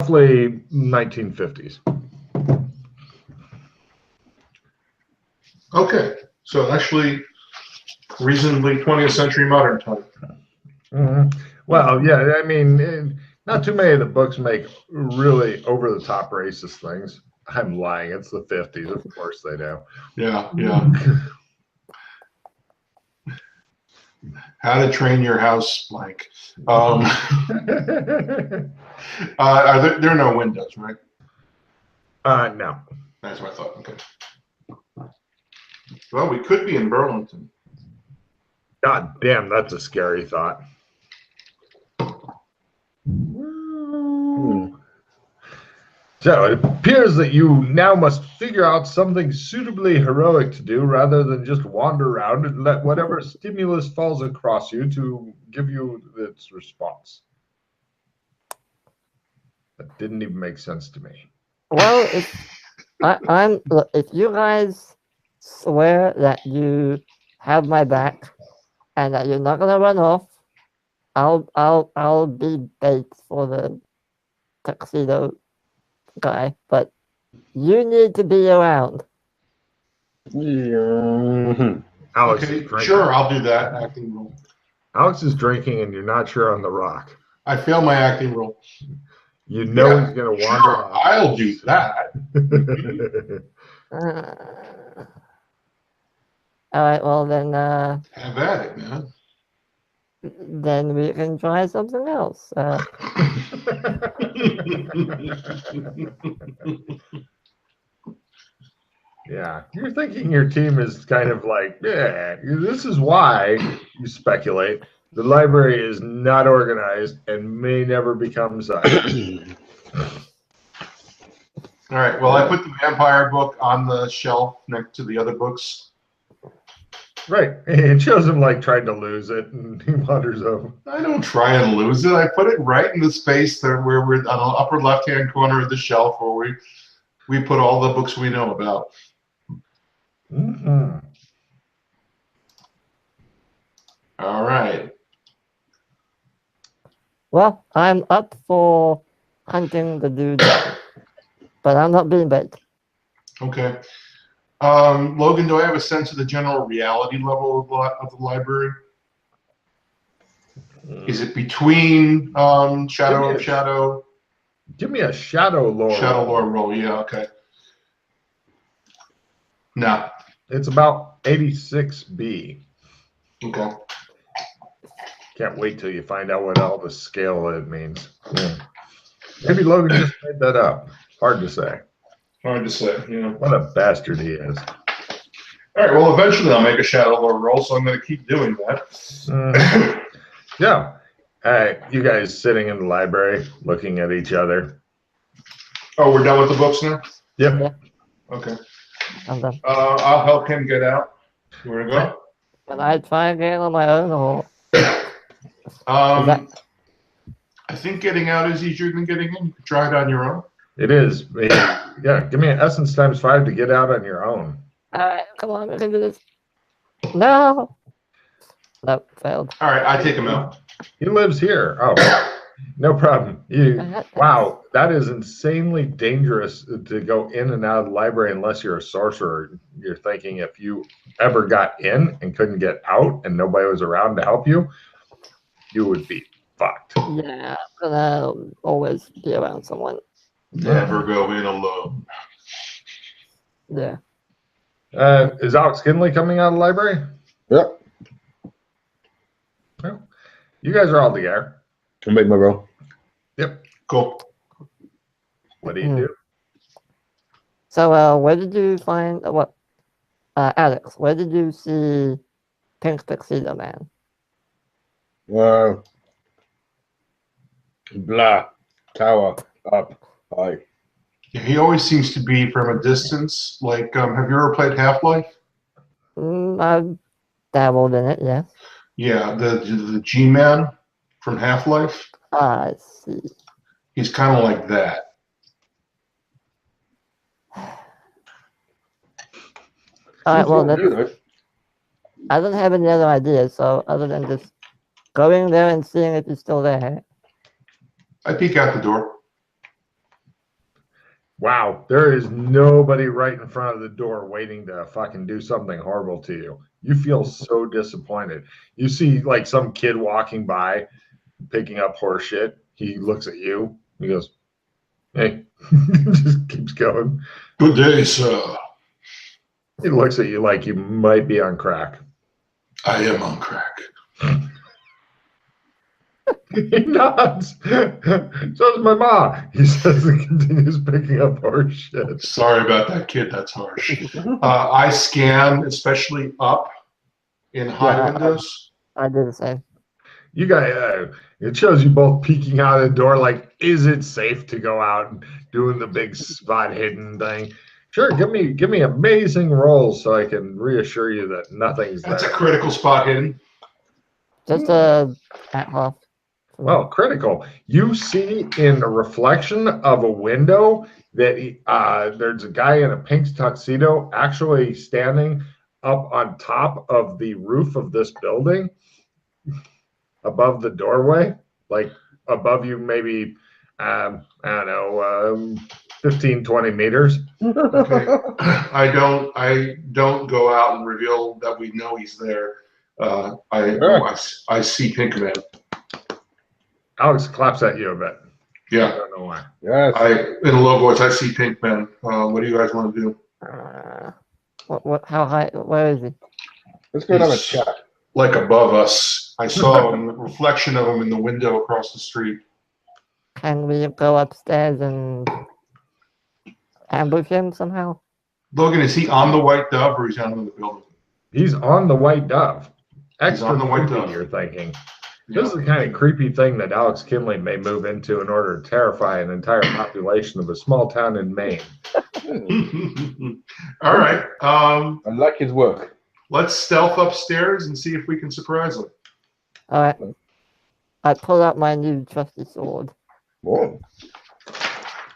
roughly 1950s. Okay, so actually reasonably 20th century modern time. Mm-hmm. Well, yeah, I mean, not too many of the books make really over-the-top racist things. I'm lying. It's the 50s. Of course they do. Yeah, yeah. How to Train Your House blank. Are there are no windows, right? No. That's what I thought. Okay. Well, we could be in Burlington. God damn, that's a scary thought. So it appears that you now must figure out something suitably heroic to do rather than just wander around and let whatever stimulus falls across you to give you its response. That didn't even make sense to me. Well, look, if you guys swear that you have my back and that you're not gonna run off, I'll be bait for the tuxedo guy, but you need to be around. Yeah. Alex Okay, is drinking. sure, I'll do that acting role. Alex is drinking, and you're not sure on the rock. I fail my acting role. You know Yeah, he's going to sure, wander off. I'll do that. All right, well then, Have at it, man. then we can try something else. Yeah, you're thinking your team is kind of like, yeah, this is why you speculate. The library is not organized and may never become such. All right, well, I put the vampire book on the shelf next to the other books. Right. It shows him like trying to lose it, and he wanders over. I don't try and lose it. I put it right in the space there where we're on the upper left-hand corner of the shelf where we put all the books we know about. Mm-hmm. All right. Well, I'm up for hunting the dude, but I'm not being bait. Okay. Logan, do I have a sense of the general reality level of the library? Is it between Shadow of Shadow? Give me a shadow lore. Shadow lore roll, yeah, okay. No. It's about 86B. Okay. Can't wait till you find out what all the scale it means. Yeah. Maybe Logan just made that up. Hard to say. Hard to say, yeah. What a bastard he is. All right, well, eventually I'll make a Shadow lore roll, so I'm going to keep doing that. Yeah. You guys sitting in the library looking at each other. Oh, we're done with the books now? Yep. Yeah. Okay. I'm done. I'll help him get out. You want to go? Can I try again on my own, or I think getting out is easier than getting in. You can try it on your own. It is. Yeah, give me an essence times 5 to get out on your own. all right? Come on, we can do this. No. Nope, failed. All right, I take him out. He lives here. Oh, no problem. Wow, that is insanely dangerous to go in and out of the library unless you're a sorcerer. You're thinking if you ever got in and couldn't get out and nobody was around to help you, you would be fucked. Yeah, I'm gonna always be around someone. Never go in alone. Yeah. Is Alex Kinley coming out of the library? Yep. Well, you guys are all together. I'll make my roll. Yep. Cool. What do you do? So, where did you find what? Alex, where did you see Pink Tuxedo Man? Blah. Tower. Up. High. Yeah, he always seems to be from a distance. Like, have you ever played Half-Life? I've dabbled in it, yeah. Yeah, the G-Man from Half-Life. I see. He's kind of like that. All right, well, I don't have any other ideas, so other than just going there and seeing if he's still there. I peek out the door. Wow, there is nobody right in front of the door waiting to fucking do something horrible to you. You feel so disappointed. You see like some kid walking by picking up horse shit. He looks at you. He goes, "Hey," just keeps going. Good day, sir. He looks at you like you might be on crack. I am on crack. He nods. So's my ma. He says and continues picking up horse shit. Sorry about that, kid. That's harsh. I scan, especially up in high windows. I do the same. You guys, it shows you both peeking out the door. Like, is it safe to go out and doing the big spot hidden thing? Sure, give me amazing rolls so I can reassure you that nothing's That's there. a critical spot hidden. Just a at half. Well, critical. You see in a reflection of a window that there's a guy in a pink tuxedo actually standing up on top of the roof of this building, above the doorway, like above you, maybe, I don't know, 15, 20 meters. Okay. I don't go out and reveal that we know he's there. I see Pinkman. Alex claps at you a bit. I Yeah. don't know why. Yes. In a low voice, I see Pinkman. What do you guys want to do? What? How high? Where is he? Let's go and have a He's chat. like above us. I saw him, the reflection of him in the window across the street. Can we go upstairs and ambush him somehow? Logan, is he on the White Dove or he's out in the building? He's on the White Dove. He's Extra on the White creepy, Dove. you're thinking. Yeah. This is the kind of creepy thing that Alex Kinley may move into in order to terrify an entire population of a small town in Maine. All right. I like his work. Let's stealth upstairs and see if we can surprise him. All right. I pull out my new trusty sword. Whoa.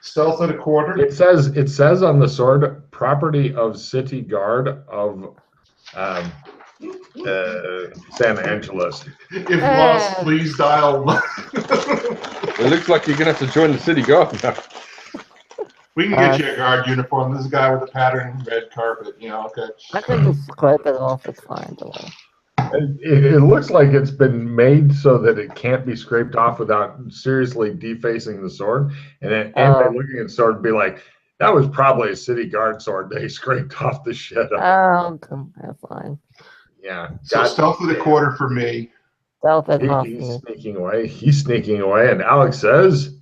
Stealth at a quarter. It says on the sword, property of city guard of San Angeles. If lost, please dial. It looks like you're going to have to join the city guard now. We can get you a guard uniform. This is a guy with a patterned red carpet. Okay. I can just scrape it off. It's fine. Don't worry. It looks like it's been made so that it can't be scraped off without seriously defacing the sword. And then anybody looking at the sword would be like, that was probably a city guard sword. They scraped off the shit. Oh, that's fine. Yeah. So stealth at a quarter for me. Stealth at half. He's sneaking away. He's sneaking away. And Alex says,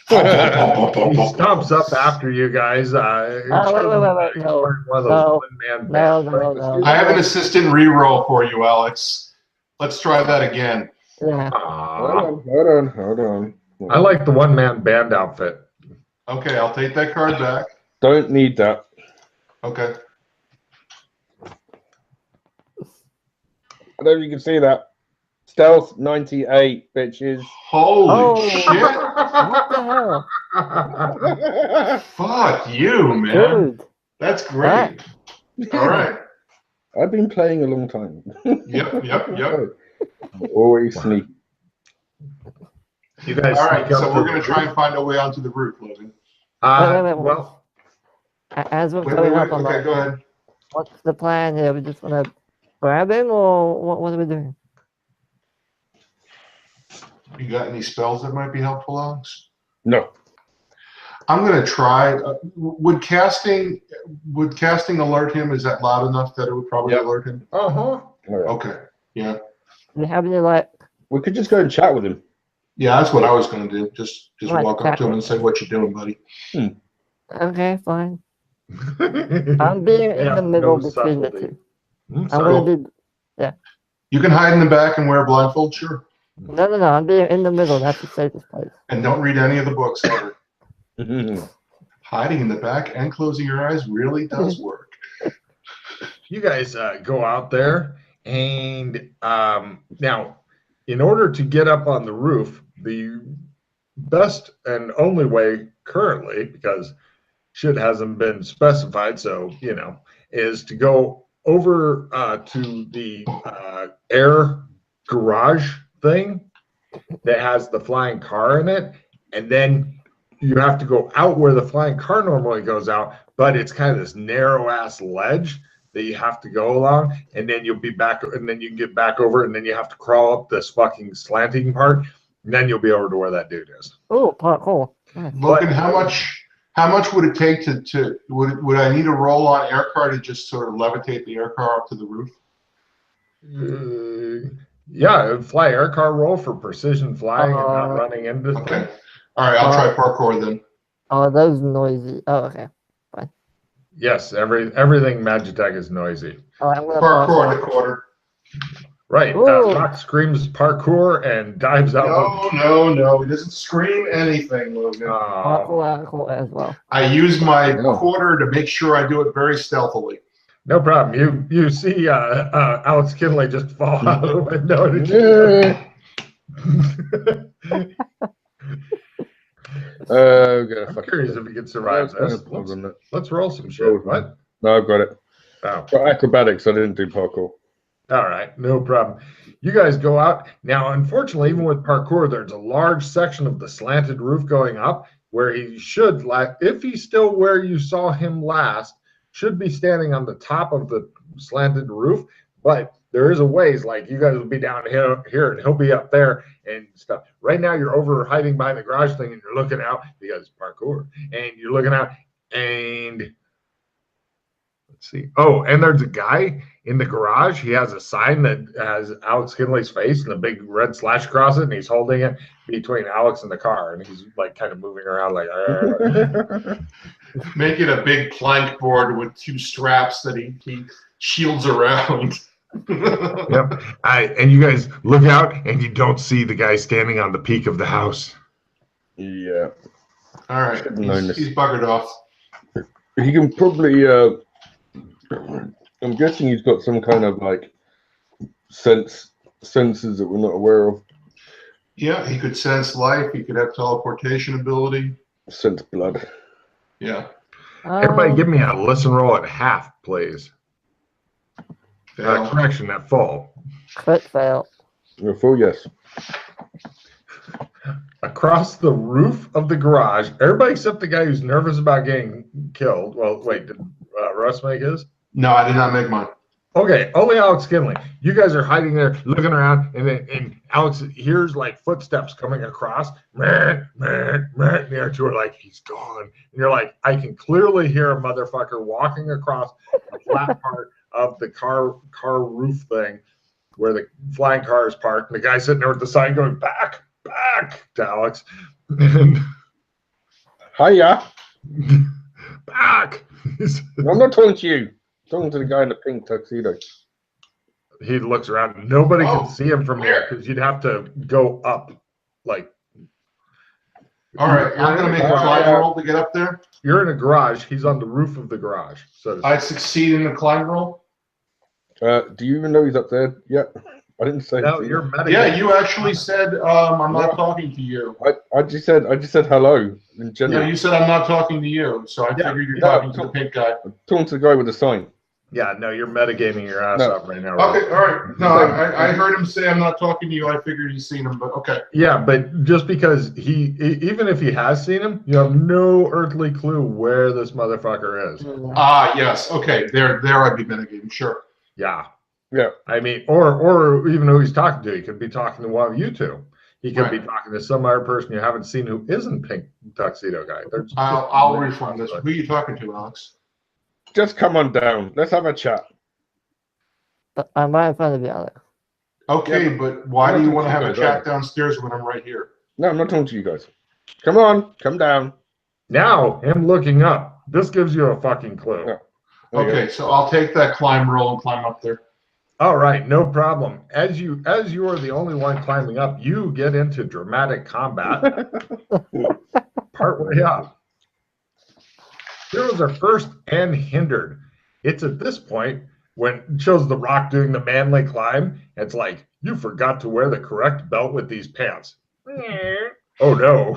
he stomps up after you guys. Wait. No. I have an assistant reroll for you, Alex. Let's try that again. Yeah. Hold on. I like the one-man band outfit. Okay, I'll take that card back. Don't need that. Okay. I don't know if you can see that. Stealth 98, bitches. Holy shit. What the hell? Fuck you, man. Dude. That's great. All right. I've been playing a long time. Yep. Always sneak. You guys All right, sneak up so to we're the going to try roof. and find a way onto the roof, Logan. Wait. Well, As we're Wait, going up on okay, go ahead. what's the plan here? We just want to grab him, or what are we doing? You got any spells that might be helpful, Alex? No. I'm going to try. Would casting alert him? Is that loud enough that it would probably alert him? uh-huh. Okay. Yeah. Do you have any like? We could just go and chat with him. Yeah, that's what I was going to do. Just Right, walk up to him and say, "What you doing, buddy?" Okay, fine. I'm being in the middle between the two. I'm gonna be. You can hide in the back and wear a blindfold, sure. No. I'm being in the middle. That's the safest place. And don't read any of the books ever. Hiding in the back and closing your eyes really does work. You guys go out there, and now, in order to get up on the roof, the best and only way currently, because shit hasn't been specified, so is to go over to the air garage thing that has the flying car in it, and then you have to go out where the flying car normally goes out, but it's kind of this narrow ass ledge that you have to go along, and then you'll be back, and then you can get back over, and then you have to crawl up this fucking slanting part, and then you'll be over to where that dude is. Oh, parkour. Nice. Logan, how much would it take to would I need a roll on air car to just sort of levitate the air car up to the roof? Yeah, fly air car roll for precision flying and not running into Okay. things. All right, I'll try parkour then. Oh, those noisy. Oh, okay. Yes, everything Magitech is noisy. Oh, I'm gonna Parkour in the corner. Right. Ooh. Rock screams parkour and dives out. No. He doesn't scream anything, Logan. parkour as well. I use my quarter to make sure I do it very stealthily. No problem. You see Alex Kinley just fall out of the window. I'm curious if he can survive this. Let's roll some shit. What? No, I've got it. Oh. For acrobatics, I didn't do parkour. All right, no problem. You guys go out. Now, unfortunately, even with parkour, there's a large section of the slanted roof going up where he should, if he's still where you saw him last, should be standing on the top of the slanted roof. But there is a ways, like you guys will be down here and he'll be up there and stuff. Right now, you're over hiding behind the garage thing and you're looking out because it's parkour. And you're looking out and let's see. Oh, and there's a guy in the garage. He has a sign that has Alex Kinley's face and a big red slash across it, and he's holding it between Alex and the car, and he's like kind of moving around like. Make it a big plank board with two straps that he shields around. Yep. And you guys look out, and you don't see the guy standing on the peak of the house. Yeah. All right. He's buggered off. He can probably. I'm guessing he's got some kind of like senses that we're not aware of. Yeah, he could sense life. He could have teleportation ability. Sense blood. Yeah. Everybody, give me a listen roll at half, please. Correction, at full. Crit fail. A full yes. Across the roof of the garage, everybody except the guy who's nervous about getting killed. Well, wait, did Russ make his? No, I did not make mine. Okay, only Alex Kinley. You guys are hiding there, looking around, and Alex hears like footsteps coming across. And the other two are like, he's gone. And you're like, I can clearly hear a motherfucker walking across the flat part of the car roof thing where the flying car is parked. And the guy sitting there with the sign going back to Alex. And Hiya. Back. I'm not talking to you. I'm talking to the guy in the pink tuxedo. He looks around. Nobody can see him from here because you'd have to go up, like. All right, I'm going to make a climb roll to get up there. You're in a garage. He's on the roof of the garage. So I succeed in the climb roll. Do you even know he's up there yet? I didn't say. No, you're metagaming. Yeah, you actually said I'm not talking to you. I just said hello in general. Yeah, you said I'm not talking to you, so I figured you're talking to the pink guy. I'm talking to the guy with the sign. Yeah, no, you're metagaming your ass up right now. Okay, all right. No, I heard him say I'm not talking to you. I figured he's seen him, but okay. Yeah, but just because even if he has seen him, you have no earthly clue where this motherfucker is. Yes. Okay, there I'd be metagaming, sure. Yeah. Yeah. I mean, or even who he's talking to. He could be talking to one of you two. He could be talking to some other person you haven't seen who isn't pink tuxedo guy. I'll reform this. Who are you talking to, Alex? Just come on down. Let's have a chat. I'm right in front of you, Alex. Okay, but why do you want to have a chat downstairs when I'm right here? No, I'm not talking to you guys. Come on, come down. Now, him looking up. This gives you a fucking clue. Yeah. Okay, so I'll take that climb roll and climb up there. All right, no problem. As you are the only one climbing up, you get into dramatic combat partway up. Heroes are first and hindered. It's at this point when it shows The Rock doing the manly climb. It's like, you forgot to wear the correct belt with these pants. Oh no.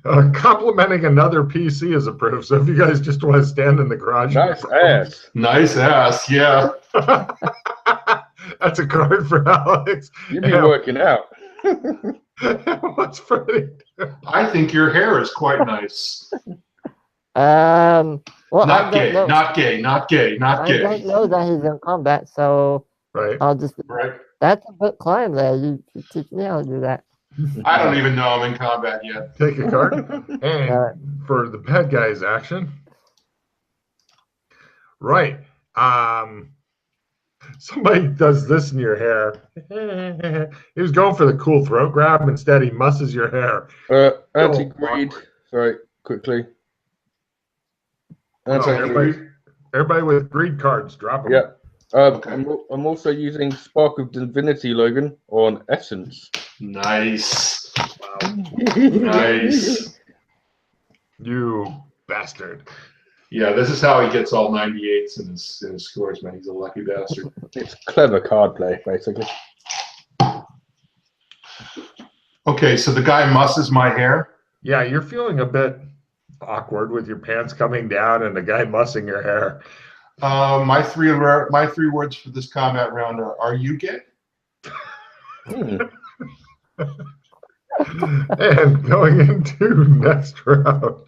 And complimenting another PC is approved. So if you guys just want to stand in the garage. Nice ass. Nice ass, yeah. That's a card for Alex. You've been working out. What's Freddie? I think your hair is quite nice. Well, Not gay, not gay, not gay, not I don't gay. know that he's in combat, so Right. I'll just. Right? That's a good climb there. You teach me how to do that. I don't even know I'm in combat yet. Take a card. And for the bad guy's action. Right. Somebody does this in your hair. He was going for the cool throat grab. Instead, he musses your hair. Anti-greed. Sorry, quickly. Everybody with greed cards, drop them. Yeah. Okay. I'm also using Spark of Divinity, Logan, on Essence. Nice. Wow. Nice. You bastard. Yeah, this is how he gets all 98s in his scores, man. He's a lucky bastard. It's clever card play, basically. Okay, so the guy musses my hair. Yeah, you're feeling a bit awkward with your pants coming down and the guy mussing your hair. My three words for this combat round are you gay? And going into next round,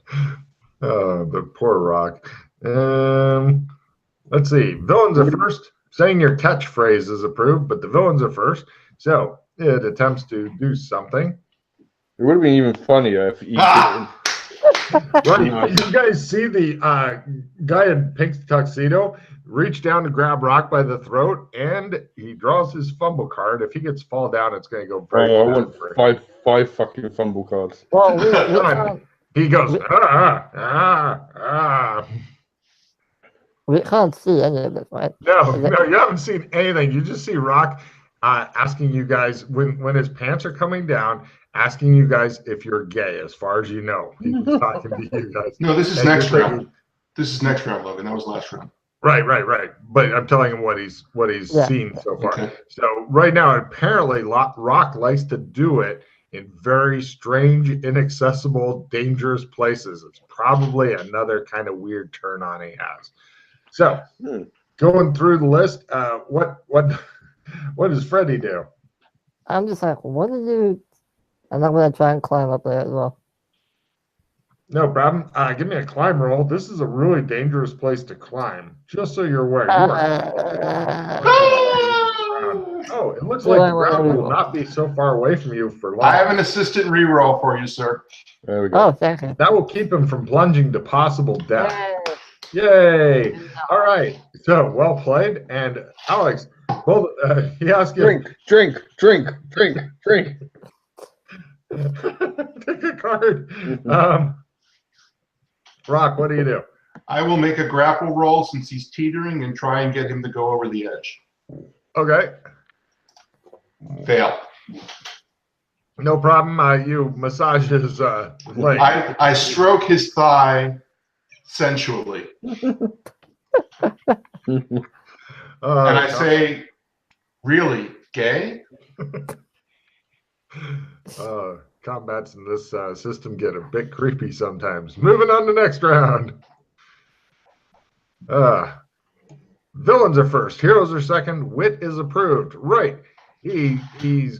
the poor Rock. Let's see. Villains are first. Saying your catchphrase is approved, but the villains are first. So it attempts to do something. It would have been even funnier if you Right. You guys see the guy in pink tuxedo reach down to grab Rock by the throat, and he draws his fumble card. If he gets fall down, it's going to go very I bad want for him. five fucking fumble cards. Well, He goes, we can't see any of this, right? No, you haven't seen anything. You just see Rock asking you guys, when his pants are coming down, asking you guys if you're gay, as far as you know. He was talking to you guys. No, this is And next you're round. thinking- This is next round, Logan. That was last round. Right. But I'm telling him what he's Yeah. seen so far. Okay. So right now, apparently, Rock likes to do it in very strange, inaccessible, dangerous places. It's probably another kind of weird turn on he has. So going through the list, what does Freddie do? I'm just like, what do you? And I'm gonna try and climb up there as well. No problem. Give me a climb roll. This is a really dangerous place to climb. Just so you're aware. Oh, it looks like the ground will not be so far away from you for long. I have an assistant reroll for you, sir. There we go. Oh, thank you. That will keep him from plunging to possible death. Yay. Yay! All right. So well played. And Alex, well, he asked you. Drink. Take a card. Rock, what do you do? I will make a grapple roll since he's teetering and try and get him to go over the edge. Okay. Fail. No problem. You massage his leg. I stroke his thigh sensually. And I say, really, gay? Combats in this system get a bit creepy sometimes. Moving on to next round. Villains are first. Heroes are second. Wit is approved. Right. He's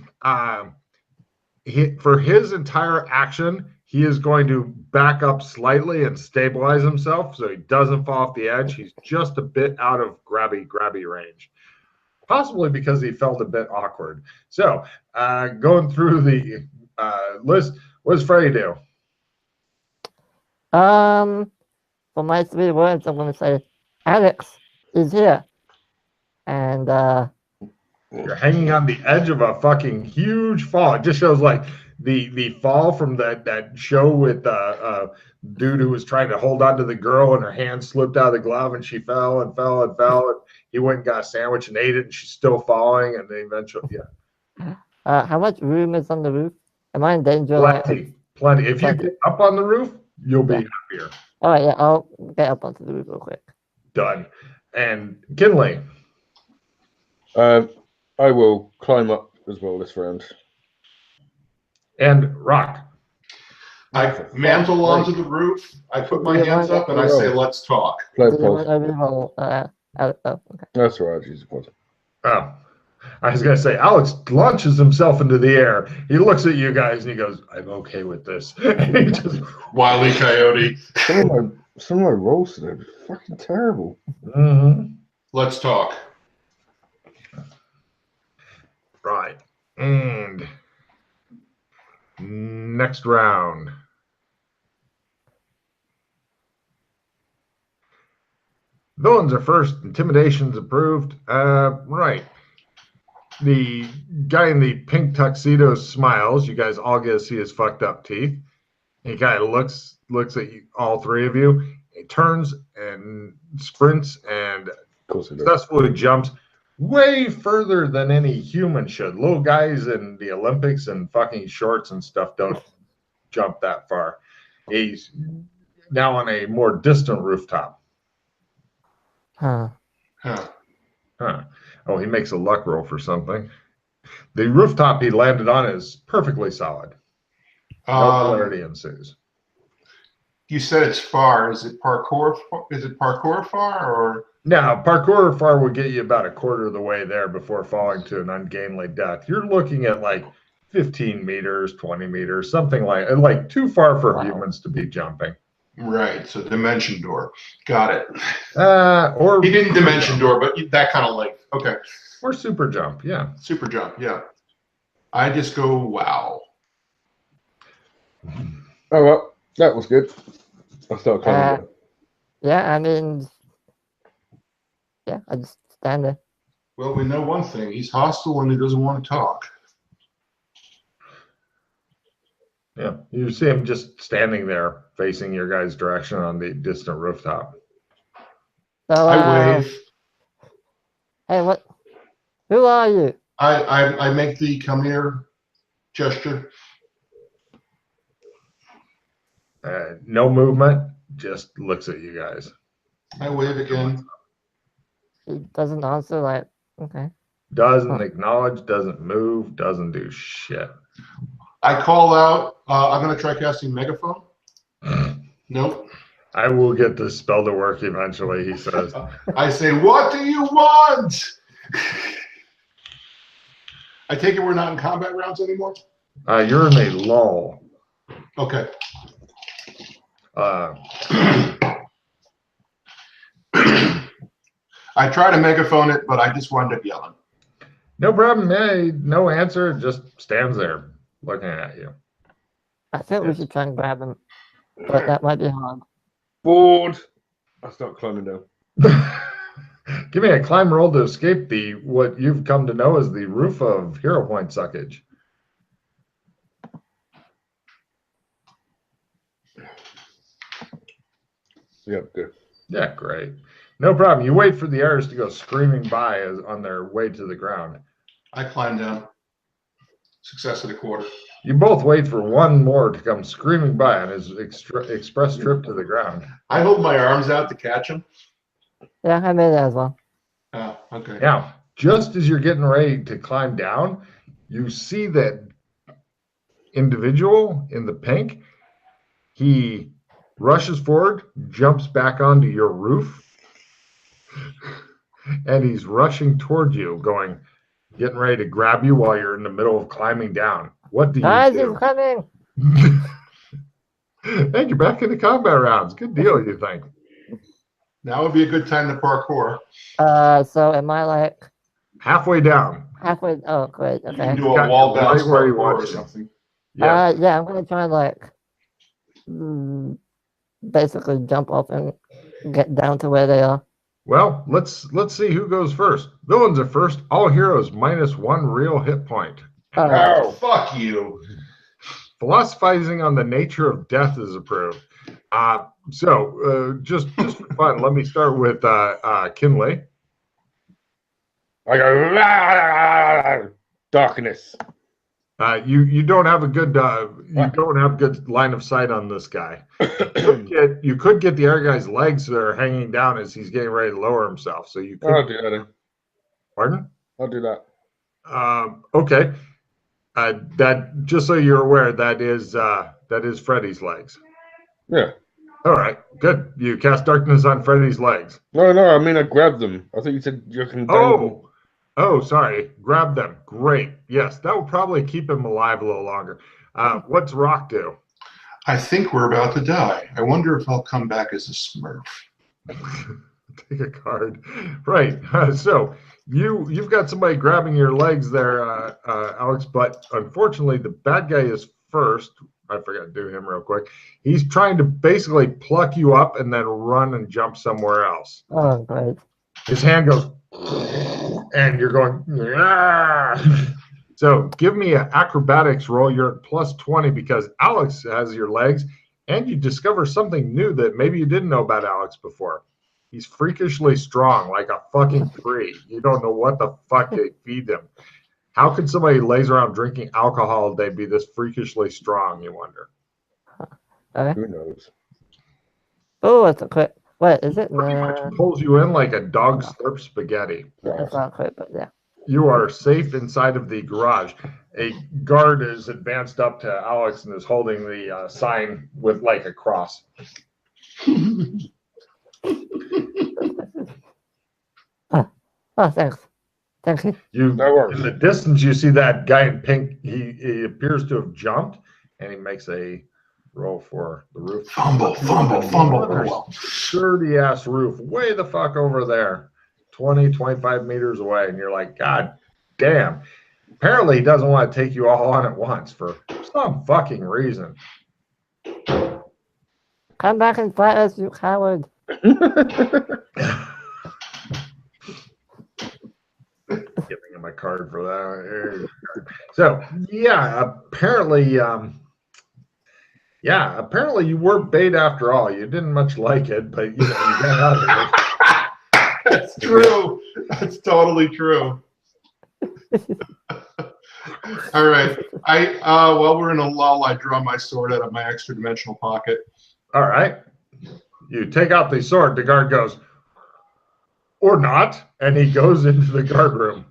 for his entire action, he is going to back up slightly and stabilize himself so he doesn't fall off the edge. He's just a bit out of grabby range. Possibly because he felt a bit awkward. So, going through the list, what does Freddie do? For my 3 words, I'm gonna say, Alex is here, and You're hanging on the edge of a fucking huge fall. It just shows like the fall from that show with dude who was trying to hold on to the girl and her hand slipped out of the glove and she fell and he went and got a sandwich and ate it and she's still falling and then eventually how much room is on the roof? Am I in danger? Plenty. If you get up on the roof, you'll be happier. All right, yeah, I'll get up onto the roof real quick. Done. And Kinley. I will climb up as well this round. And Rock. I mantle onto the roof. I put my hands up and I say, let's talk. Play Do you want pause. to reroll, okay. That's all right. Use the pause. Oh. I was going to say, Alex launches himself into the air. He looks at you guys and he goes, I'm okay with this. And he just, Wile E. Coyote. Some of my rolls today are fucking terrible. Let's talk. Right. And next round. Villains are first. Intimidation's approved. Right. The guy in the pink tuxedo smiles. You guys all get to see his fucked up teeth. He kind of looks at you, all three of you. He turns and sprints and successfully jumps way further than any human should. Little guys in the Olympics and fucking shorts and stuff don't jump that far. He's now on a more distant rooftop. Huh. Oh, he makes a luck roll for something. The rooftop he landed on is perfectly solid. No hilarity ensues. You said it's far. Is it parkour? Is it parkour far or? Now, parkour far would get you about a quarter of the way there before falling to an ungainly death. You're looking at like 15 meters, 20 meters, something like too far for humans to be jumping. Right. So dimension door. Got it. Or he didn't dimension door, but that kind of like, okay. Or super jump, yeah. Super jump, yeah. I just go, wow. Oh, well, that was good. I start coming. Yeah, I mean, yeah, I just stand there. Well, we know one thing. He's hostile and he doesn't want to talk. Yeah, you see him just standing there facing your guys' direction on the distant rooftop. So, I wave. Hey, what? Who are you? I make the come here gesture. No movement, just looks at you guys. I wave again. He doesn't answer, like, okay. Doesn't acknowledge, doesn't move, doesn't do shit. I call out, I'm going to try casting Megaphone. Nope. I will get this spell to work eventually, he says. I say, what do you want? I take it we're not in combat rounds anymore? You're in a lull. Okay. I try to megaphone it, but I just wound up yelling. No problem. Yeah, no answer. Just stands there looking at you. I think we should try and grab him, but that might be hard. Bored. I start climbing down. Give me a climb roll to escape what you've come to know as the roof of Hero Point suckage. Yep, good. Yeah, great. No problem. You wait for the arrows to go screaming by on their way to the ground. I climb down. Success of the quarter. You both wait for one more to come screaming by on his express trip to the ground. I hold my arms out to catch him. Yeah, I made it as well. Oh, okay. Now, just as you're getting ready to climb down, you see that individual in the pink. He rushes forward, jumps back onto your roof, and he's rushing toward you, getting ready to grab you while you're in the middle of climbing down. What do you Guys, do? he's coming. Hey, you're back in the combat rounds. Good deal, you think? Now would be a good time to parkour. So am I like Halfway down. halfway? Oh, great. You Okay. can do a wall bounce Right where he parkour wants or you. something. Yeah. Yeah, I'm gonna try and like basically jump off and get down to where they are. Well, let's see who goes first. Villains are first. All heroes -1 real hit point. Oh, fuck you. Philosophizing on the nature of death is approved. Just for fun, let me start with Kinley. I go darkness. You don't have a good good line of sight on this guy. You could get the other guy's legs that are hanging down as he's getting ready to lower himself. So you could. I'll do that then. Pardon? I'll do that. Okay. That just so you're aware, that is Freddy's legs. Yeah. All right, good. You cast darkness on Freddy's legs. No, I mean I grabbed them. I think you said you can. Oh, Oh, sorry. Grab them. Great. Yes, that will probably keep him alive a little longer. What's Rock do? I think we're about to die. I wonder if I'll come back as a Smurf. Take a card. Right. So you've got somebody grabbing your legs there, Alex, but unfortunately the bad guy is first. I forgot to do him real quick. He's trying to basically pluck you up and then run and jump somewhere else. Oh, great. His hand goes, and you're going, ah! So give me an acrobatics roll. You're at plus 20 because Alex has your legs, and you discover something new that maybe you didn't know about Alex before. He's freakishly strong, like a fucking tree. You don't know what the fuck they feed him. How could somebody who lays around drinking alcohol all day be this freakishly strong, you wonder? Okay. Who knows? Oh, it's a quick. Wait, is it? No, Pulls you in like a dog slurps spaghetti. it's not quick, but yeah. You are safe inside of the garage. A guard is advanced up to Alex and is holding the sign with like a cross. Oh, thanks. Thank you. No worries. In the distance, you see that guy in pink. He appears to have jumped, and he makes a roll for the roof. Fumble. Sturdy ass roof, way the fuck over there, 20, 25 meters away, and you're like, God damn. Apparently, he doesn't want to take you all on at once for some fucking reason. Come back and fight us, you coward. Giving him a card for that. So yeah, apparently you were bait after all. You didn't much like it, but you got out of it. That's true. That's totally true. All right. While we're in a lull, I draw my sword out of my extra dimensional pocket. All right. You take out the sword. The guard goes, or not, and he goes into the guard room.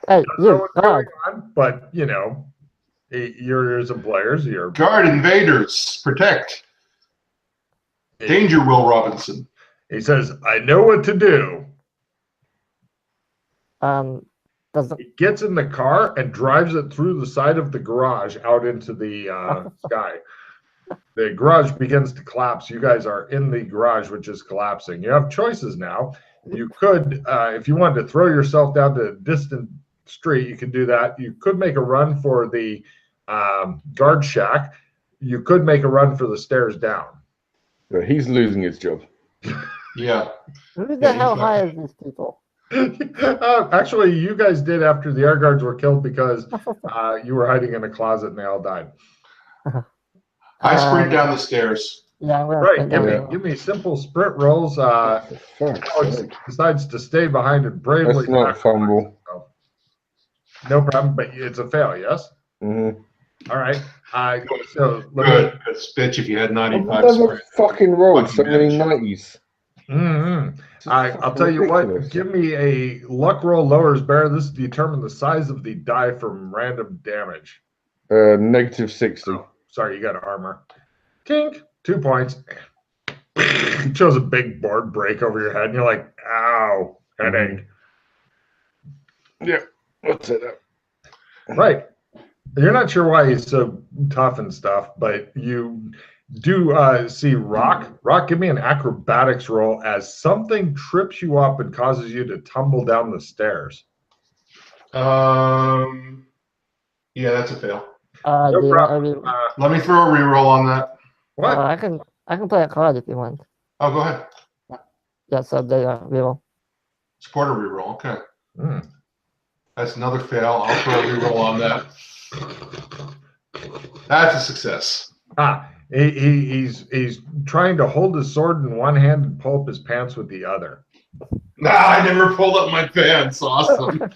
Hey, you, What's going on, but you're some players. You're Guard invaders. Protect. Danger, Will Robinson. He says, I know what to do. does it? He gets in the car and drives it through the side of the garage out into the sky. The garage begins to collapse. You guys are in the garage, which is collapsing. You have choices now. You could, if you wanted to throw yourself down to a distant street, you could do that. You could make a run for the guard shack. You could make a run for the stairs down. He's losing his job. Yeah. Who the hell hires these people? Actually, you guys did after the air guards were killed because you were hiding in a closet and they all died. I sprint down the stairs. Yeah, I'm gonna Right. Give me simple sprint rolls. Alex decides to stay behind and bravely. That's not fumble. No problem, but it's a fail, yes? Mm-hmm. All right. So Good. That's bitch if you had 95 I've never sprint. fucking rolled so many 90s. Mm-hmm. I'll tell you what, give me a luck roll lowers bear. This determine the size of the die from random damage. Negative 60. Oh, sorry, you got armor. Tink, 2 points. You chose a big board break over your head, and you're like, ow, headache. Yeah, what's it up? Right. You're not sure why he's so tough and stuff, but you do see Rock. Rock, give me an acrobatics roll as something trips you up and causes you to tumble down the stairs. Yeah, that's a fail. No problem. Let me throw a reroll on that. What? I can play a card if you want. Oh, go ahead. Yeah, so they reroll. Support a reroll. Okay. Mm. That's another fail. I'll throw a reroll on that. That's a success. He's trying to hold his sword in one hand and pull up his pants with the other. Nah, I never pulled up my pants. Awesome.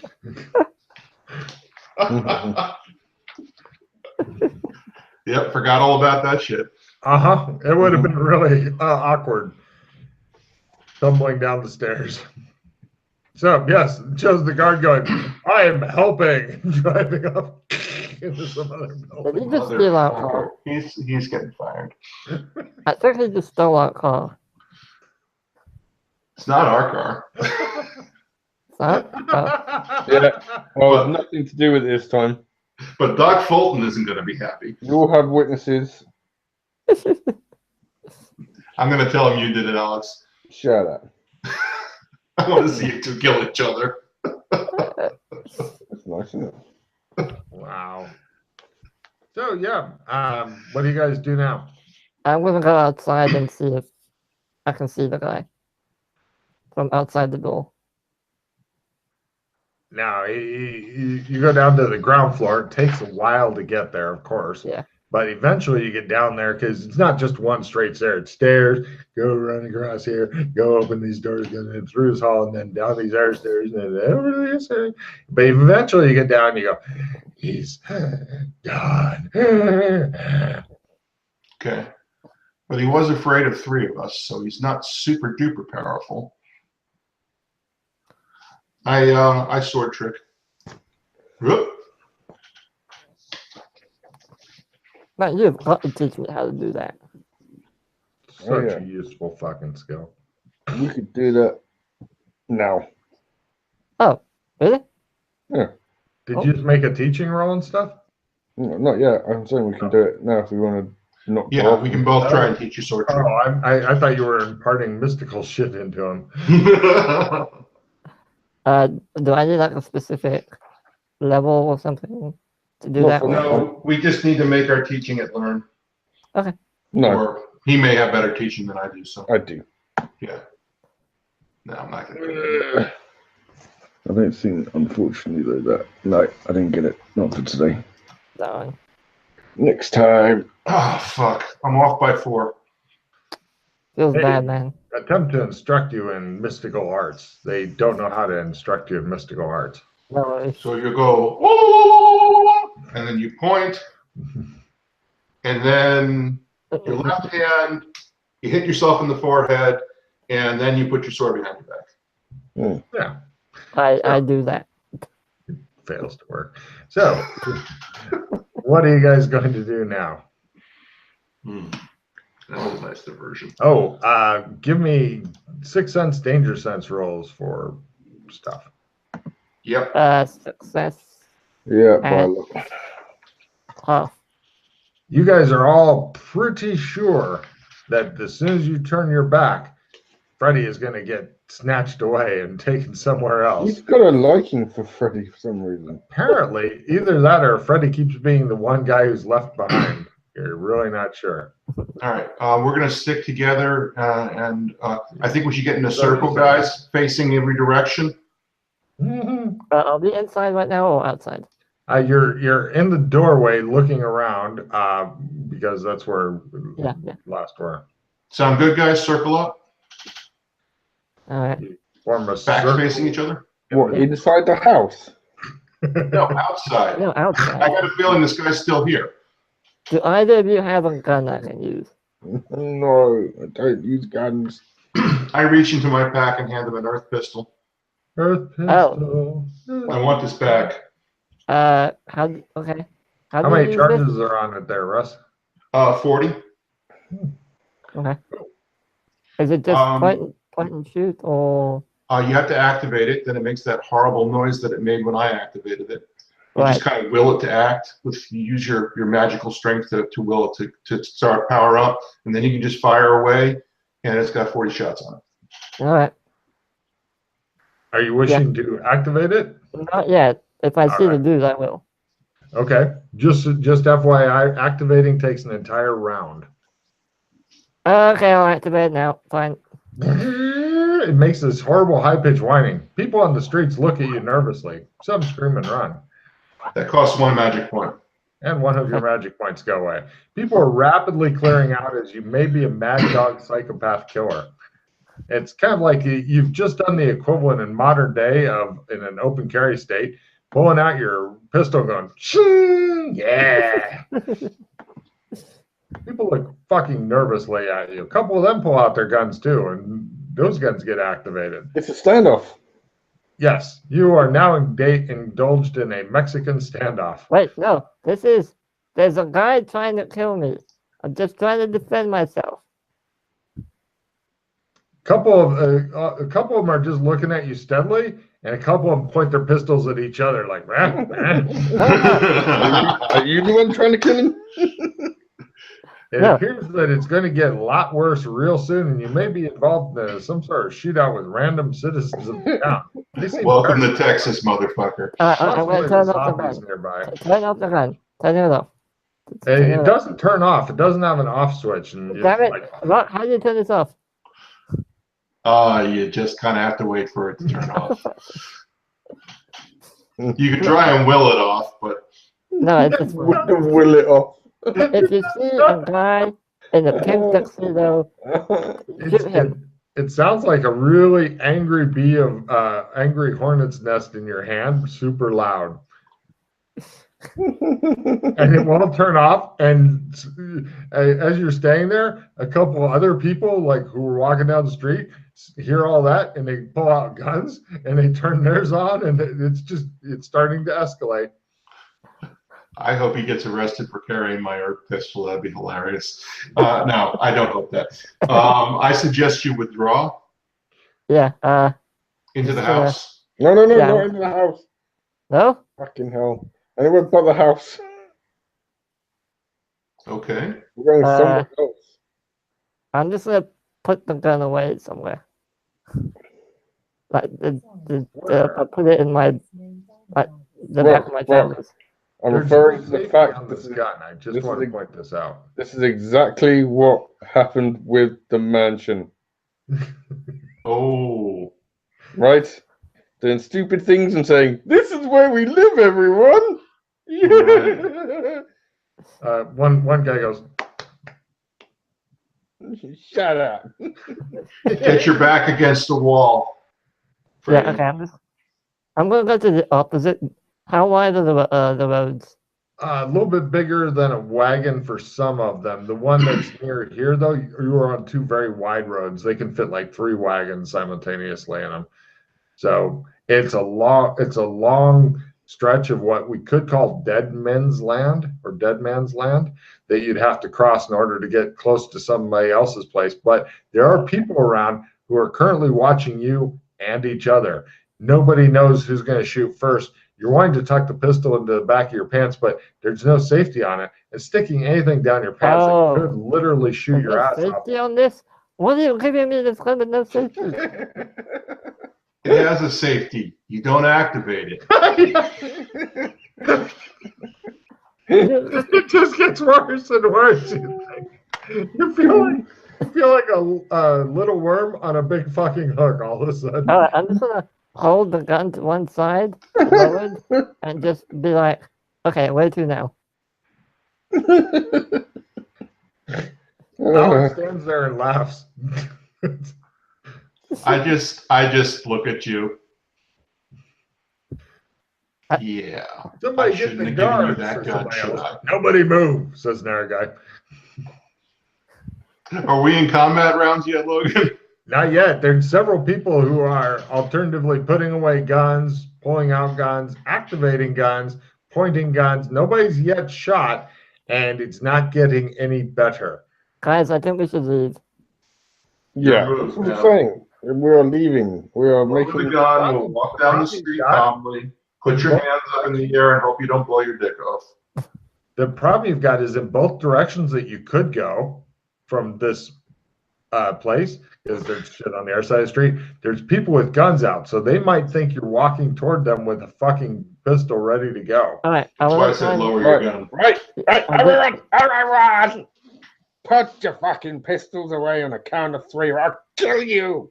Yep, forgot all about that shit. It would have been really awkward tumbling down the stairs. So yes, shows the guard going, I am helping, driving up into some other Did building. he just steal our car? He's getting fired. I think he just stole our car. It's not our car. It's Yeah. Well, nothing to do with it this time. But Doc Fulton isn't going to be happy. You all have witnesses. I'm going to tell him you did it, Alex. Shut up. I want to see you two kill each other. That's nice, isn't it? Wow. So yeah, what do you guys do now? I'm gonna go outside and see if I can see the guy from outside the door. Now you go down to the ground floor. It takes a while to get there, of course. Yeah. But eventually you get down there because it's not just one straight stair. It's stairs. Go run across here. Go open these doors. Go through this hall and then down these other stairs and then over this. But eventually you get down and you go, he's gone. Okay. But he was afraid of 3 of us, so he's not super duper powerful. I sword trick. Whoop. But you've got to teach me how to do that. Such a useful fucking skill. We could do that now. Oh, really? Yeah. Did you just make a teaching roll and stuff? No, not yet. I'm saying we can do it now if we want to not. Yeah, we can both try and teach you sword trick. Oh, I thought you were imparting mystical shit into him. Do I need like a specific level or something to do Not that? for now. No, we just need to make our teaching it learn. Okay. No, Or he may have better teaching than I do, so I do. yeah. No, I'm not going to do it. I don't think, unfortunately, though, that. No, I didn't get it. Not for today. That one. Next time. Oh, fuck. I'm off by 4. Feels Hey. bad, man. Attempt to instruct you in mystical arts. They don't know how to instruct you in mystical arts. No worries. So you go, "Whoa," and then you point, and then your left hand, you hit yourself in the forehead, and then you put your sword behind your back. Yeah, I do that. fails to work. So, what are you guys going to do now? That was a nice diversion. Oh, give me 6 sense, danger sense rolls for stuff. Yep. Success. Yeah, by And- look. Oh, You guys are all pretty sure that as soon as you turn your back, Freddy is going to get snatched away and taken somewhere else. He's got a liking for Freddy for some reason. Apparently, either that or Freddy keeps being the one guy who's left behind. You're really not sure. All right. We're going to stick together, and I think we should get in a circle, guys, facing every direction. are we inside right now or outside? You're in the doorway looking around because that's where Yeah. last were. Sound good, guys? Circle up. All right. Form a Back circle. facing each other. What, inside the house? No, outside. No, I outside. got a feeling this guy's still here. Do either of you have a gun I can use? No, I don't use guns. I reach into my pack and hand him an earth pistol. Earth pistol. I want this back. Okay. How How do many you use charges are on it there, Russ? 40. this? Okay. Is it just point and shoot or? You have to activate it. Then it makes that horrible noise that it made when I activated it. You Right. just kind of will it to act. You use your magical strength to will it to start power up, and then you can just fire away, and it's got 40 shots on it. All right. Are you wishing to activate it? Not yet. If I see the Alright. dude, I will. Okay. Just FYI, activating takes an entire round. Okay, I'll activate it now. Fine. It makes this horrible high-pitched whining. People on the streets look at you nervously. Some scream and run. That costs 1 magic point. And one of your magic points go away. People are rapidly clearing out as you may be a mad dog psychopath killer. It's kind of like you've just done the equivalent in modern day of, in an open carry state, pulling out your pistol going, ching, yeah. People look fucking nervously at you. A couple of them pull out their guns too, and those guns get activated. It's a standoff. Yes, you are now indulged in a Mexican standoff. Wait, no. There's a guy trying to kill me. I'm just trying to defend myself. A couple of them are just looking at you steadily, and a couple of them point their pistols at each other like, "Rah, rah." Are you the one trying to kill him? It appears that it's going to get a lot worse real soon, and you may be involved in some sort of shootout with random citizens of the town. Welcome to Texas, motherfucker. I'm going to turn off the gun. Nearby. Turn off the gun. Turn it off. It doesn't turn off. It doesn't have an off switch. And Damn it. Like, how do you turn this off? You just kind of have to wait for it to turn off. You could try and will it off, but... No, it's just... Will it off. If you see a guy in a pink tuxedo, shoot him. It sounds like a really angry bee of angry hornet's nest in your hand, super loud. And it won't turn off. And as you're staying there, a couple other people, like who were walking down the street, hear all that, and they pull out guns and they turn theirs on, and it's starting to escalate. I hope he gets arrested for carrying my ARC pistol. That'd be hilarious. No, I don't hope that. I suggest you withdraw. Yeah. Into the house. No, not into the house. No? Fucking hell. Anywhere but the house. Okay. We're going somewhere else. I'm just gonna put the gun away somewhere. Like I put it in my the back of my trousers. I'm referring to the fact this gun. I just want to point this out. This is exactly what happened with the mansion. Oh. Right? Doing stupid things and saying, "This is where we live, everyone." Right. One guy goes, "Shut up." Get your back against the wall. Yeah, okay. I'm gonna go to the opposite. How wide are the roads? a little bit bigger than a wagon for some of them. The one that's near here, though, you are on two very wide roads. They can fit like 3 wagons simultaneously in them. So it's a long stretch of what we could call dead men's land or dead man's land that you'd have to cross in order to get close to somebody else's place. But there are people around who are currently watching you and each other. Nobody knows who's going to shoot first. You're wanting to tuck the pistol into the back of your pants, but there's no safety on it. And sticking anything down your pants that could literally shoot your ass off. Safety on this? What are you giving me this kind of no safety? It has a safety. You don't activate it. It just gets worse and worse. You feel like a little worm on a big fucking hook all of a sudden. All right, I'm just gonna hold the gun to one side, lowered, and just be like, "Okay, where to now?" Alex stands there and laughs. I just look at you. Yeah. Somebody get the guard. That gun, should I? Nobody move, says another guy. Are we in combat rounds yet, Logan? Not yet. There's several people who are alternatively putting away guns, pulling out guns, activating guns, pointing guns. Nobody's yet shot, and it's not getting any better. Guys, I think we should leave. Yeah, that's what I'm saying. We are leaving. We are making the gun. We'll walk down the street calmly. Put your hands up in the air and hope you don't blow your dick off. The problem you've got is in both directions that you could go from this place, because there's shit on the other side of the street. There's people with guns out, so they might think you're walking toward them with a fucking pistol ready to go. All right, that's why I said lower your gun. Right, everyone, put your fucking pistols away on the count of 3, or I'll kill you.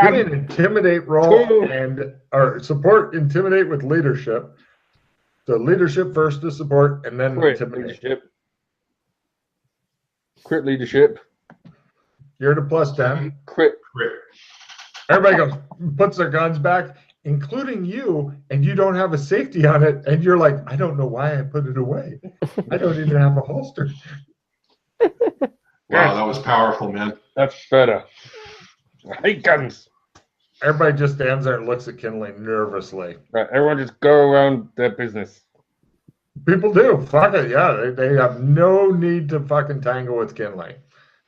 Give me an intimidate roll or support intimidate with leadership. So leadership first to support, and then intimidate. Crit leadership. You're at a +10. Crit. Everybody goes, puts their guns back, including you, and you don't have a safety on it, and you're like, I don't know why I put it away. I don't even have a holster. Wow, that was powerful, man. That's better. I hate guns. Everybody just stands there and looks at Kinley nervously. Right, everyone just go around their business. People do. Fuck it. Yeah, they have no need to fucking tangle with Kinley.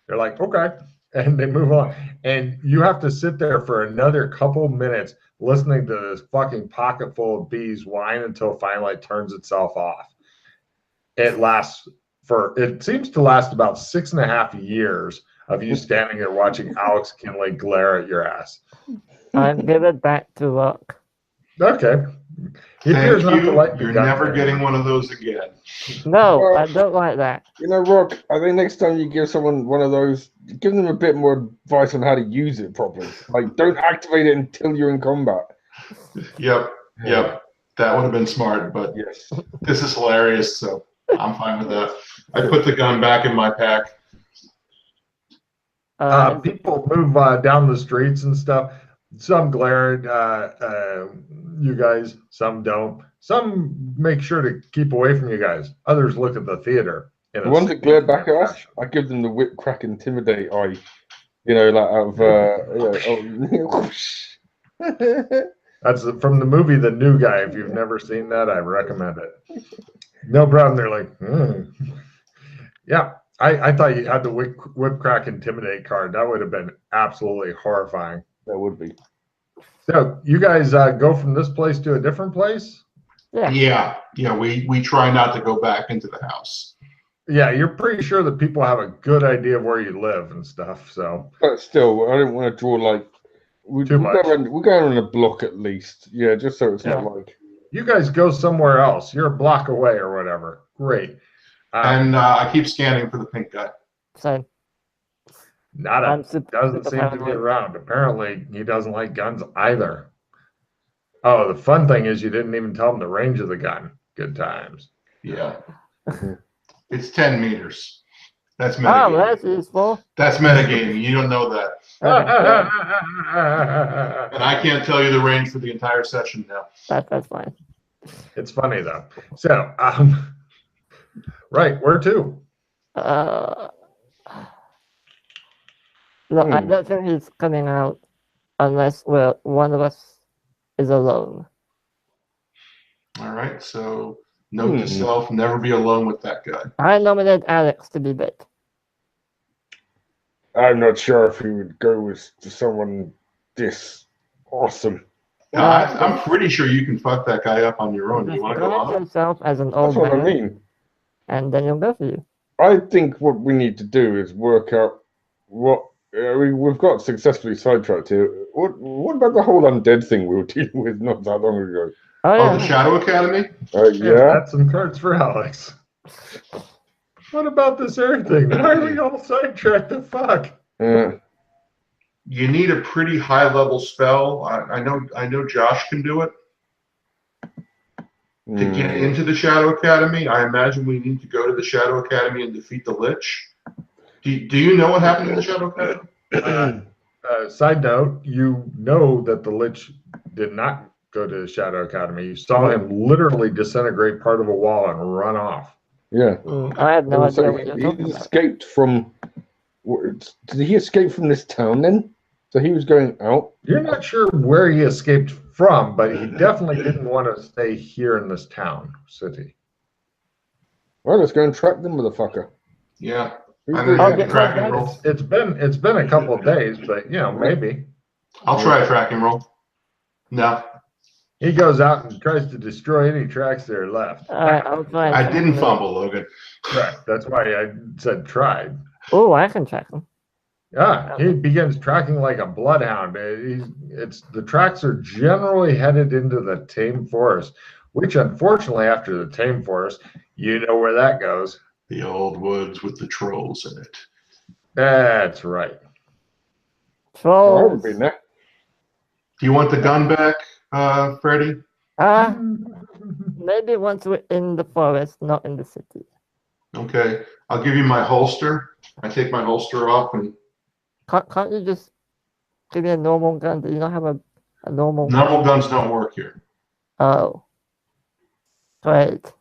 They're like, okay. And they move on. And you have to sit there for another couple minutes listening to this fucking pocket full of bees whine until finally it turns itself off. It seems to last about 6.5 years of you standing there watching Alex Kinley glare at your ass. I'm give it back to Rook. Okay. He appears not to like the You're gun never very getting much. one of those again. No, Well, I don't like that. You know, Rock, I think next time you give someone one of those, give them a bit more advice on how to use it properly. Like, don't activate it until you're in combat. Yep. That would have been smart, but Yes. this is hilarious, so I'm fine with that. I put the gun back in my pack. People move down the streets and stuff. Some glare at you guys, some don't. Some make sure to keep away from you guys. Others look at the theater. The ones that glare back at us, I give them the whip crack intimidate eye. You know, like out of That's from the movie The New Guy. If you've never seen that, I recommend it. No problem. They're like, yeah. I thought you had the whip crack intimidate card. That would have been absolutely horrifying. That would be. So you guys go from this place to a different place? Yeah. We try not to go back into the house. Yeah, you're pretty sure that people have a good idea of where you live and stuff. So, But still, I don't want to draw like we'll go around a block at least. Yeah, just so it's not like you guys go somewhere else. You're a block away or whatever. Great. And I keep scanning for the pink guy. Same. Doesn't seem to be around. Apparently, he doesn't like guns either. Oh, the fun thing is you didn't even tell him the range of the gun. Good times. Yeah. It's 10 meters. That's metagaming. Oh, that's useful. That's metagaming. You don't know that. And I can't tell you the range for the entire session now. That's fine. It's funny though. So, right, where to? Look, I don't think he's coming out unless one of us is alone. All right, so note to self, never be alone with that guy. I nominated Alex to be bit. I'm not sure if he would go with someone this awesome. I'm pretty sure you can fuck that guy up on your own. You want to go on? Yourself as an old That's what man, I mean. and then he'll go for you. I think what we need to do is work out what we've got successfully sidetracked here. What about the whole undead thing we were dealing with not that long ago? Oh, the Shadow Academy? Yeah. That's some cards for Alex. What about this air thing? Why are we all sidetracked? The fuck? You need a pretty high level spell. I know Josh can do it. To get into the Shadow Academy, I imagine we need to go to the Shadow Academy and defeat the Lich. Do you know what happened in the Shadow Academy? Side note, you know that the Lich did not go to the Shadow Academy. You saw him literally disintegrate part of a wall and run off. Yeah. I have no idea So what you're he talking about. escaped from. Did he escape from this town then? So he was going out. You're not sure where he escaped from, but he definitely didn't want to stay here in this city. Well, let's go and track the motherfucker. Yeah. Tracking roll. It's been a couple of days, but maybe. I'll try a tracking roll. No. He goes out and tries to destroy any tracks that are left. I'll try. I didn't fumble, Logan. Right. That's why I said tried. Oh, I can track him. Yeah, he begins tracking like a bloodhound. The tracks are generally headed into the tame forest, which unfortunately, after the tame forest, you know where that goes. The old woods with the trolls in it. That's right. Trolls. been there. Do you want the gun back, Freddie? Maybe once we're in the forest, not in the city. Okay, I'll give you my holster. I take my holster off and. Can't you just give me a normal gun? Do you not have a normal? Normal guns don't work here. Oh, great.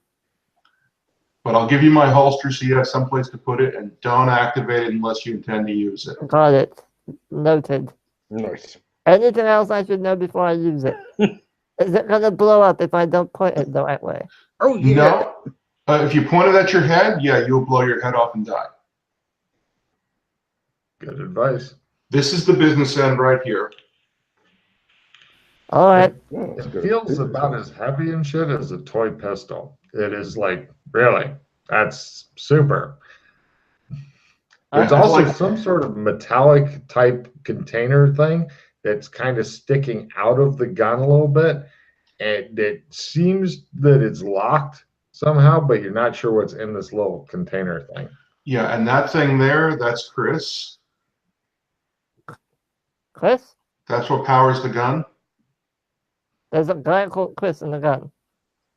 But I'll give you my holster so you have someplace to put it, and don't activate it unless you intend to use it. Got it. Noted. Nice. Anything else I should know before I use it? Is it gonna blow up if I don't point it the right way? Oh yeah. No. If you point it at your head, yeah, you'll blow your head off and die. Good advice. This is the business end right here. All right. Oh, that's It good. feels about as heavy and shit as a toy pistol. It is like, really, that's super. There's I- also like- some sort of metallic type container thing that's kind of sticking out of the gun a little bit. And it seems that it's locked somehow, but you're not sure what's in this little container thing. Yeah, and that thing there, that's Chris. Chris? That's what powers the gun. There's a guy called Chris in the gun.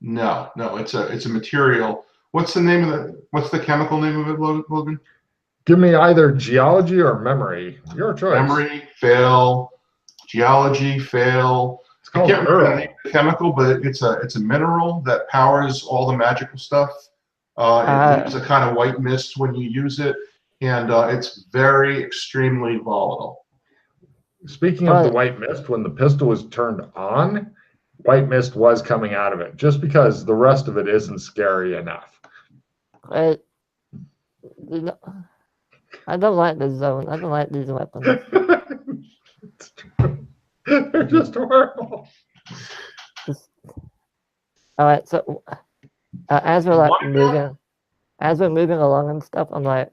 No, it's a material. What's the chemical name of it, Logan? Give me either geology or memory. Your choice. Memory, fail. Geology, fail. It's I called can't remember the Earl. name of the chemical, but it's a mineral that powers all the magical stuff. It leaves a kind of white mist when you use it, and it's very extremely volatile. Speaking of the white mist, when the pistol was turned on, white mist was coming out of it, just because the rest of it isn't scary enough. Wait. You know, I don't like this zone. I don't like these weapons. It's true. They're just horrible. All right, so as we're like moving along and stuff, I'm like,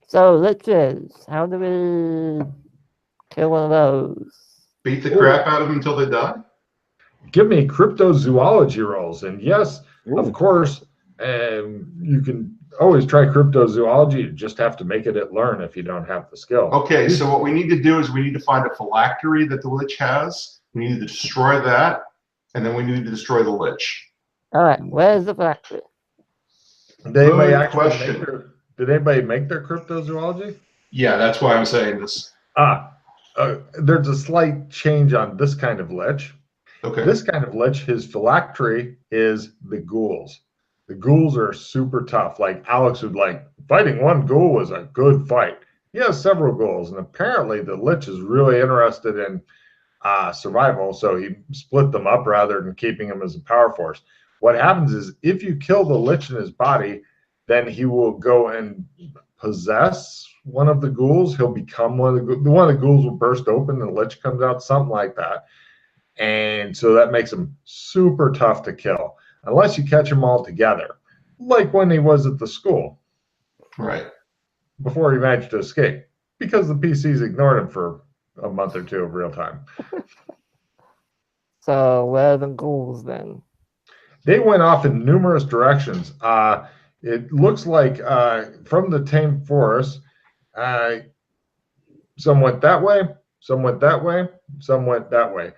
so liches, how do we kill one of those? Beat the crap out of them until they die. Give me cryptozoology rolls, and yes, Ooh. of course, you can always try cryptozoology. You just have to make it at learn if you don't have the skill. Okay, so what we need to do is we need to find a phylactery that the lich has. We need to destroy that, and then we need to destroy the lich. All right, where's the factory? Did anybody Good actually question. did anybody make their cryptozoology? Yeah, that's why I'm saying this. There's a slight change on this kind of lich. Okay. This kind of lich, his phylactery is the ghouls. The ghouls are super tough. Like Alex would like, fighting one ghoul was a good fight. He has several ghouls, and apparently the lich is really interested in survival, so he split them up rather than keeping them as a power force. What happens is if you kill the lich in his body, then he will go and possess one of the ghouls. He'll become one of the ghouls will burst open and the lich comes out, something like that. And so that makes him super tough to kill unless you catch them all together, like when he was at the school. Right. Before he managed to escape, because the PCs ignored him for a month or two of real time. So where are the ghouls then? They went off in numerous directions. It looks like from the tame forest, some went that way, some went that way, some went that way.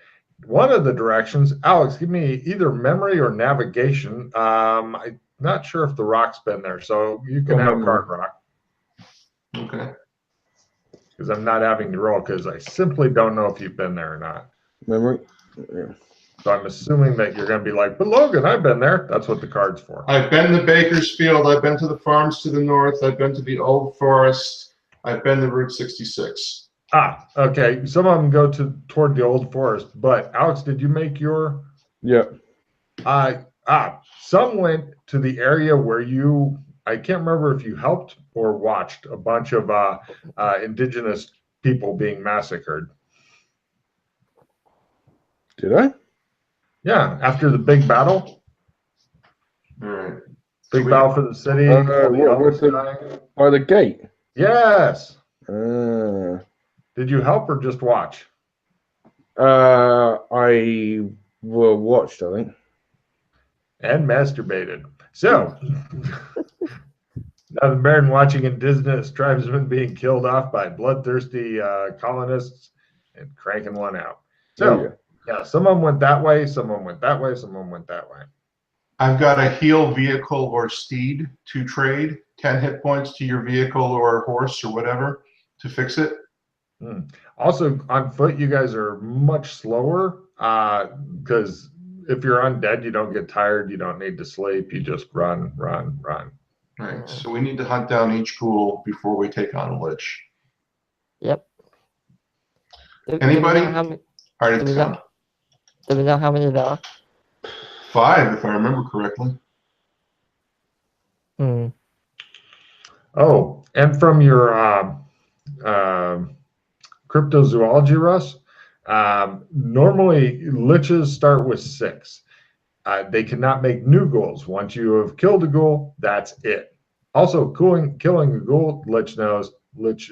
One of the directions, Alex, give me either memory or navigation. I'm not sure if the rock's been there, so you can have card rock. Okay. Because I'm not having you roll because I simply don't know if you've been there or not. Memory. Yeah. So I'm assuming that you're going to be like, but Logan, I've been there. That's what the card's for. I've been to Bakersfield. I've been to the farms to the north. I've been to the Old Forest. I've been to Route 66. Okay. Some of them go toward the Old Forest. But Alex, did you make your? Yeah. Some went to the area where I can't remember if you helped or watched a bunch of indigenous people being massacred. Did I? Yeah, after the big battle. All right. Big battle for the city. By the gate? Yes. Did you help or just watch? I watched, I think. And masturbated. So, now the Baron watching indigenous tribesmen being killed off by bloodthirsty colonists and cranking one out. So, yeah, some of them went that way, some of them went that way, some of them went that way. I've got a heal vehicle or steed to trade, 10 hit points to your vehicle or horse or whatever to fix it. Also, on foot, you guys are much slower because if you're undead, you don't get tired, you don't need to sleep, you just run. Right, so we need to hunt down each ghoul before we take on a lich. Yep. Anybody? All right, do we know how many there are? 5, if I remember correctly. Oh, and from your cryptozoology, Russ, Normally, liches start with 6. They cannot make new ghouls. Once you have killed a ghoul, that's it. Also, killing a ghoul, Lich knows, Lich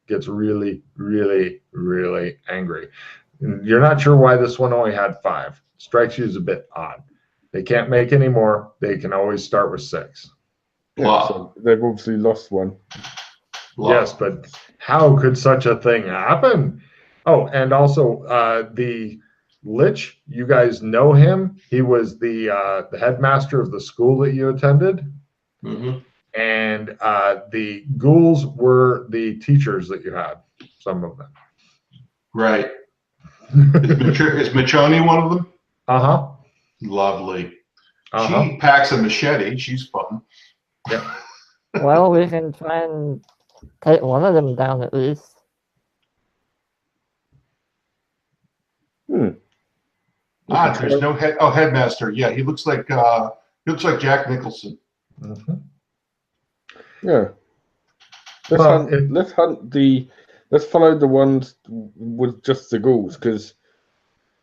gets really, really, really angry. You're not sure why this one only had 5. Strikes you as a bit odd. They can't make any more. They can always start with 6. Yeah, so they've obviously lost one. Yes, but how could such a thing happen? Oh, and also the Lich, you guys know him. He was the headmaster of the school that you attended. Mm-hmm. And the ghouls were the teachers that you had, some of them. Right. Is Machoni one of them? Uh-huh. Lovely. Uh-huh. She packs a machete. She's fun. Yep. Well, we can try and take one of them down at least. There's no head. Oh, headmaster. Yeah, he looks like Jack Nicholson. Mm-hmm. Yeah. Let's follow the ones with just the ghouls, because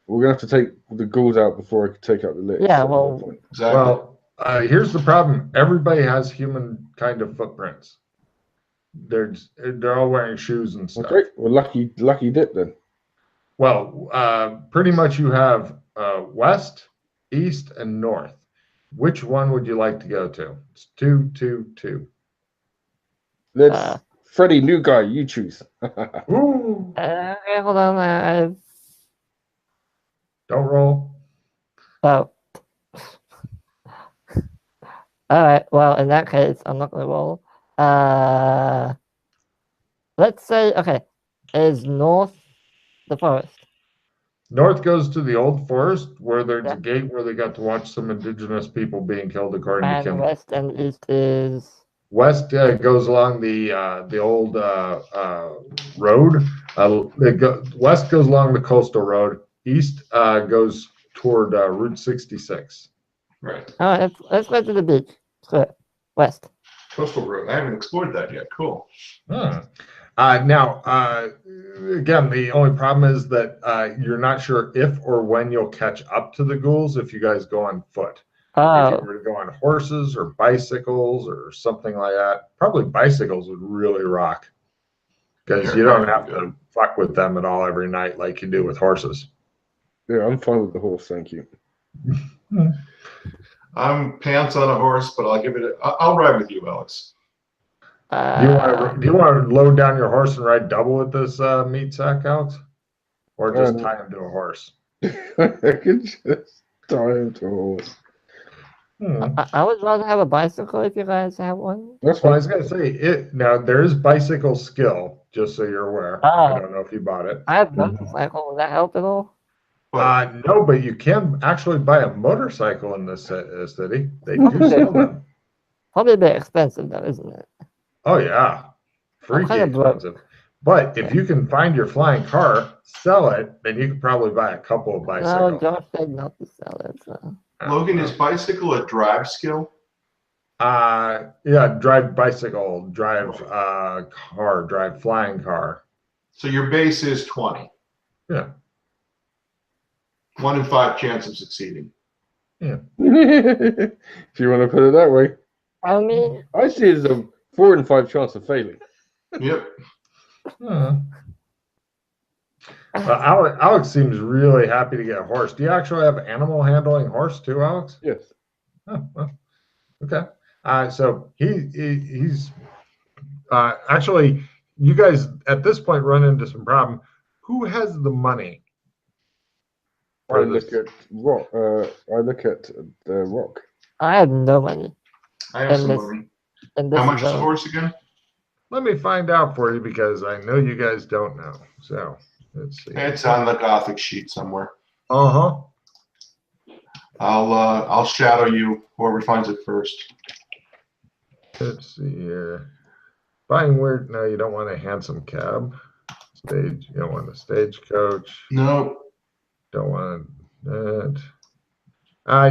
we're gonna have to take the ghouls out before I can take out the Lich. Yeah, well, Exactly. Well, here's the problem. Everybody has human kind of footprints. They're all wearing shoes and stuff. Okay, well, lucky dip then. Well, pretty much you have west, east, and north. Which one would you like to go to? It's 2, 2, 2. Let's Freddy, new guy, you choose. Ooh. Okay, hold on. Don't roll. Oh. Alright, well, in that case, I'm not going to roll. Let's say, okay, is north the forest? North goes to the old forest, where there's a gate where they got to watch some indigenous people being killed according to Kim. West and east is? West goes along the old road. West goes along the coastal road. East goes toward Route 66. Right. All right, let's go to the beach. West. Coastal road. I haven't explored that yet. Cool. Now, again, the only problem is that you're not sure if or when you'll catch up to the ghouls if you guys go on foot. If you were to go on horses or bicycles or something like that, probably bicycles would really rock, because you don't have to fuck with them at all every night like you do with horses. Yeah, I'm fine with the horse, thank you. I'm pants on a horse, but I'll ride with you, Alex. Do you want to load down your horse and ride double with this meat sack, Alex? Or just tie him to a horse? I could just tie him to a horse. I would rather have a bicycle if you guys have one. That's what I was going to say. Now, there is bicycle skill, just so you're aware. I don't know if you bought it. I have a motorcycle. Would that help at all? No, but you can actually buy a motorcycle in this city. They do sell them. Probably a bit expensive, though, isn't it? Oh, yeah. Freaky expensive. But if you can find your flying car, sell it, then you could probably buy a couple of bicycles. No, Josh said not to sell it. So. Logan, is bicycle a drive skill? Yeah, drive bicycle, drive car, drive flying car. So your base is 20. Yeah. 1 in 5 chance of succeeding. Yeah. If you want to put it that way. I mean, I see it as a 4 in 5 chance of failing. Yep. Alex seems really happy to get a horse. Do you actually have animal handling horse too, Alex? Yes. Oh, well, okay. So he's actually, you guys at this point run into some problem. Who has the money? I look at rock. The rock. I have no money. I have some money. How much is the horse again? Let me find out for you, because I know you guys don't know. So let's see. It's on the Gothic sheet somewhere. Uh-huh. I'll shadow you, whoever finds it first. Let's see here. Buying weird. No, you don't want a handsome cab. Stage. You don't want a stagecoach. No. Don't want that.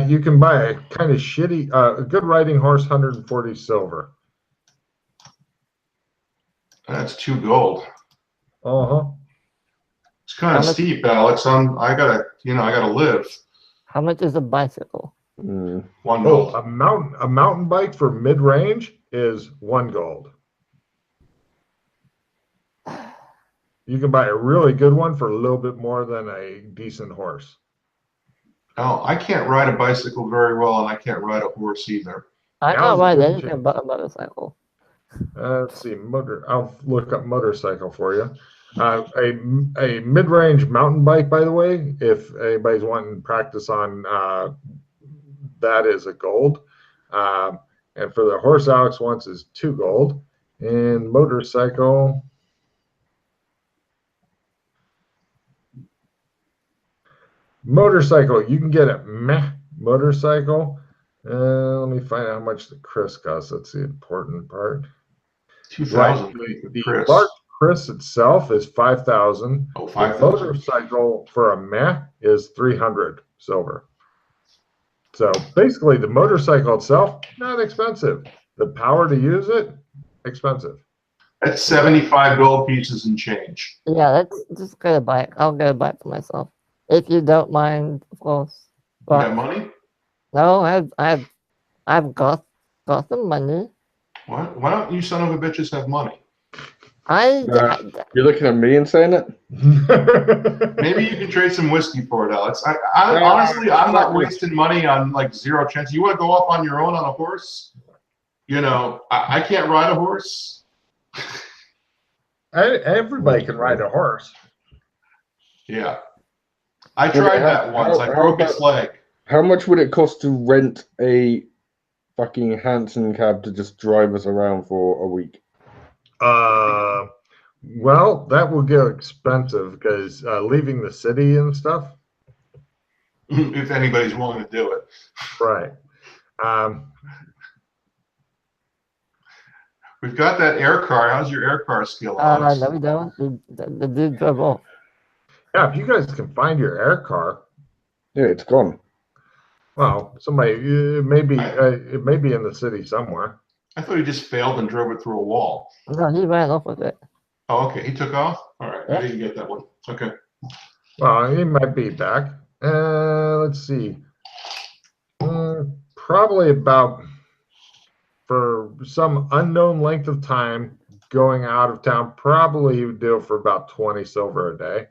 You can buy a kind of shitty, a good riding horse, 140 silver. That's 2 gold. Uh-huh. It's kind of steep, Alex. I gotta live. How much is a bicycle? Mm. $1 gold. A mountain bike for mid range is $1 gold. You can buy a really good one for a little bit more than a decent horse. Oh, I can't ride a bicycle very well, and I can't ride a horse either. I can't ride anything but a motorcycle. Let's see, I'll look up motorcycle for you. A mid-range mountain bike, by the way, if anybody's wanting to practice on that, is a gold. And for the horse Alex wants is 2 gold. And motorcycle, you can get a meh motorcycle. Let me find out how much the Chris costs. That's the important part. 2,000. The large Chris itself is 5,000. Oh, the 5,000. motorcycle for a meh is 300 silver. So basically, the motorcycle itself, not expensive. The power to use it, expensive. That's 75 gold pieces and change. Yeah, let's just get a bike. I'll get a bike for myself, if you don't mind, of course. You got money? No, I've got some money. What? Why don't you son of a bitches have money? You're looking at me and saying it? Maybe you can trade some whiskey for it, Alex. Honestly, I'm not wasting money on like 0 chance. You want to go off on your own on a horse? You know, I can't ride a horse. Everybody can ride a horse. Yeah. I tried that once. I broke its leg. How much would it cost to rent a fucking Hanson cab to just drive us around for a week? Well, that will get expensive because leaving the city and stuff. If anybody's willing to do it. Right. We've got that air car. How's your air car skill? Alex? No, we don't. The dude drove off. Yeah, if you guys can find your air car. Yeah, it's gone. Well, it may be in the city somewhere. I thought he just failed and drove it through a wall. No, he ran off with it. Oh, okay. He took off? All right. Yeah. I didn't get that one. Okay. Well, he might be back. Let's see. Probably about, for some unknown length of time, going out of town, probably he would do it for about 20 silver a day.